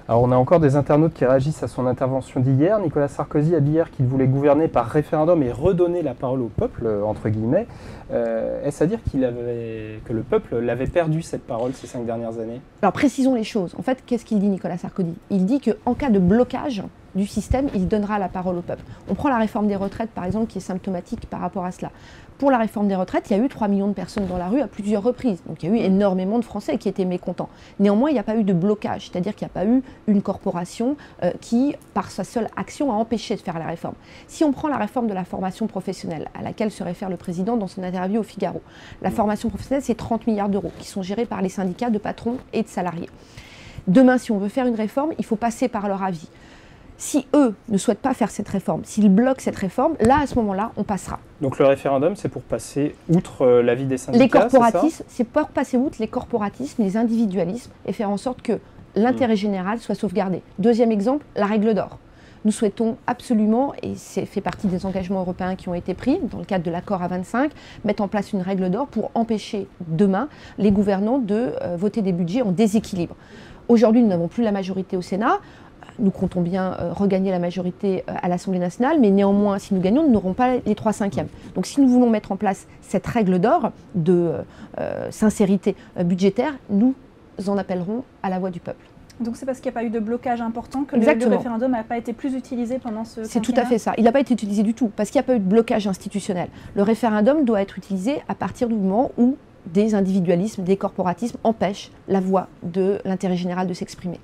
Alors on a encore des internautes qui réagissent à son intervention d'hier. Nicolas Sarkozy a dit hier qu'il voulait gouverner par référendum et redonner la parole au peuple, entre guillemets. Est-ce à dire que le peuple l'avait perdu cette parole ces 5 dernières années? Alors précisons les choses. En fait, qu'est-ce qu'il dit Nicolas Sarkozy? Il dit qu'en cas de blocage du système, il donnera la parole au peuple. On prend la réforme des retraites, par exemple, qui est symptomatique par rapport à cela. Pour la réforme des retraites, il y a eu 3 millions de personnes dans la rue à plusieurs reprises. Donc il y a eu énormément de Français qui étaient mécontents. Néanmoins, il n'y a pas eu de blocage, c'est-à-dire qu'il n'y a pas eu une corporation qui, par sa seule action, a empêché de faire la réforme. Si on prend la réforme de la formation professionnelle, à laquelle se réfère le président dans son interview au Figaro, la formation professionnelle, c'est 30 milliards d'euros qui sont gérés par les syndicats de patrons et de salariés. Demain, si on veut faire une réforme, il faut passer par leur avis. Si eux ne souhaitent pas faire cette réforme, s'ils bloquent cette réforme, là, à ce moment-là, on passera. Donc le référendum, c'est pour passer outre l'avis des syndicats, les corporatismes, c'est pour passer outre les corporatismes, les individualismes, et faire en sorte que l'intérêt général soit sauvegardé. Deuxième exemple, la règle d'or. Nous souhaitons absolument, et c'est fait partie des engagements européens qui ont été pris dans le cadre de l'accord A25, mettre en place une règle d'or pour empêcher demain les gouvernants de voter des budgets en déséquilibre. Aujourd'hui, nous n'avons plus la majorité au Sénat. Nous comptons bien regagner la majorité à l'Assemblée nationale, mais néanmoins, si nous gagnons, nous n'aurons pas les 3/5. Donc si nous voulons mettre en place cette règle d'or de sincérité budgétaire, nous en appellerons à la voix du peuple. Donc c'est parce qu'il n'y a pas eu de blocage important que le référendum n'a pas été plus utilisé pendant ce quinquennat? C'est tout à fait ça. Il n'a pas été utilisé du tout, parce qu'il n'y a pas eu de blocage institutionnel. Le référendum doit être utilisé à partir du moment où des individualismes, des corporatismes empêchent la voix de l'intérêt général de s'exprimer.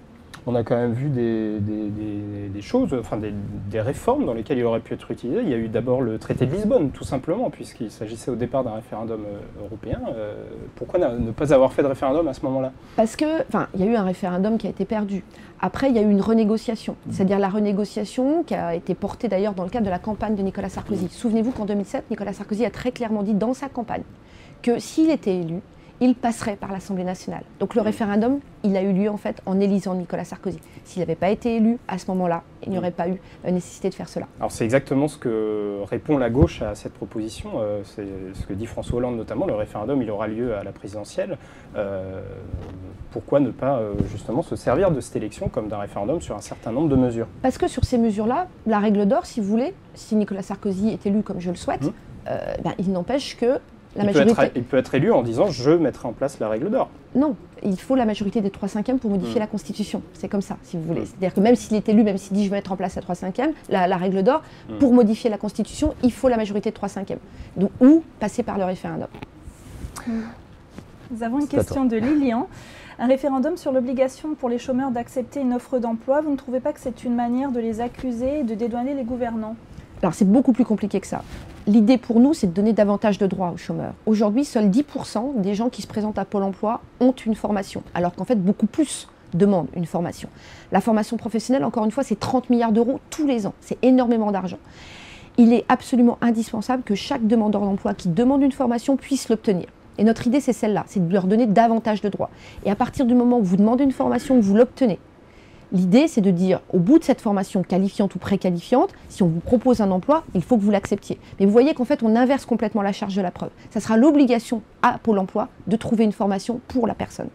On a quand même vu des choses, enfin des réformes dans lesquelles il aurait pu être utilisé. Il y a eu d'abord le traité de Lisbonne, tout simplement, puisqu'il s'agissait au départ d'un référendum européen. Pourquoi ne pas avoir fait de référendum à ce moment-là? Parce que, il y a eu un référendum qui a été perdu. Après, il y a eu une renégociation, c'est-à-dire la renégociation qui a été portée d'ailleurs dans le cadre de la campagne de Nicolas Sarkozy. Souvenez-vous qu'en 2007, Nicolas Sarkozy a très clairement dit dans sa campagne que s'il était élu, il passerait par l'Assemblée nationale. Donc le référendum, il a eu lieu en fait en élisant Nicolas Sarkozy. S'il n'avait pas été élu, à ce moment-là, il n'y aurait pas eu nécessité de faire cela. Alors c'est exactement ce que répond la gauche à cette proposition. C'est ce que dit François Hollande notamment. Le référendum, il aura lieu à la présidentielle. Pourquoi ne pas justement se servir de cette élection comme d'un référendum sur un certain nombre de mesures? Parce que sur ces mesures-là, la règle d'or, si vous voulez, si Nicolas Sarkozy est élu comme je le souhaite, il n'empêche que il peut être élu en disant « je mettrai en place la règle d'or ». Non, il faut la majorité des 3/5 pour modifier la Constitution. C'est comme ça, si vous voulez. C'est-à-dire que même s'il est élu, même s'il dit « je vais mettre en place la 3/5, la règle d'or », pour modifier la Constitution, il faut la majorité de 3/5. Donc, ou passer par le référendum. Nous avons une question de Lilian. Un référendum sur l'obligation pour les chômeurs d'accepter une offre d'emploi, vous ne trouvez pas que c'est une manière de les accuser et de dédouaner les gouvernants? Alors c'est beaucoup plus compliqué que ça. L'idée pour nous, c'est de donner davantage de droits aux chômeurs. Aujourd'hui, seuls 10% des gens qui se présentent à Pôle emploi ont une formation, alors qu'en fait, beaucoup plus demandent une formation. La formation professionnelle, encore une fois, c'est 30 milliards d'euros tous les ans. C'est énormément d'argent. Il est absolument indispensable que chaque demandeur d'emploi qui demande une formation puisse l'obtenir. Et notre idée, c'est celle-là, c'est de leur donner davantage de droits. Et à partir du moment où vous demandez une formation, vous l'obtenez. L'idée, c'est de dire, au bout de cette formation qualifiante ou préqualifiante, si on vous propose un emploi, il faut que vous l'acceptiez. Mais vous voyez qu'en fait, on inverse complètement la charge de la preuve. Ça sera l'obligation à Pôle emploi de trouver une formation pour la personne.